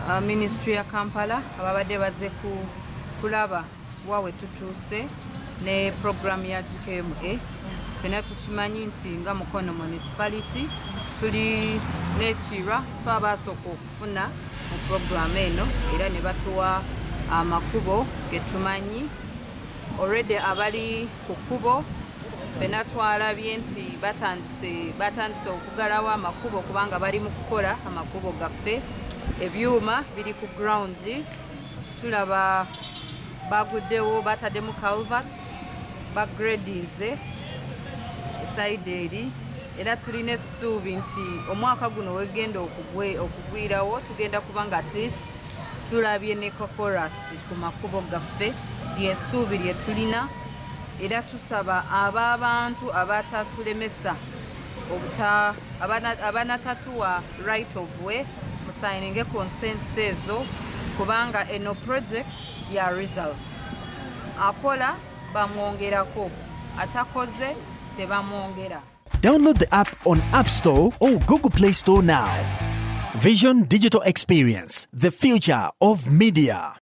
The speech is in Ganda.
Ministry ya Kampala ababadde bazze kulaba wawe tutuuse ne program ya GKMA. Fena tukimanyi nti nga Mukono municipality tuli n'ekirwa fe abaasooka okufuna mu program eno era ne batuwa amakubo getumanyi already abali ku kkubo. Fena twalabye nti batandise okugalawo amakubo kubanga bali mu kukola amakubo gaffe. Ebyuma biri ku ground, tulaba baguddewo bataddemu culverts bagradinze eside eri era tulina essuubi nti omwaka guno wegenda okugwirawo tugenda kubanga at least tulabye ne kokorasi ku makubo gaffe. Lyessuubi lye tulina era tusaba ab'abantu abakyatulemesa abanatatuwa right of way musayininge consents ezo kubanga eno project ya results. Akola bamwongerako, atakoze tebamwongera. Download the app on App Store or Google Play Store now. Vision Digital Experience, the future of media.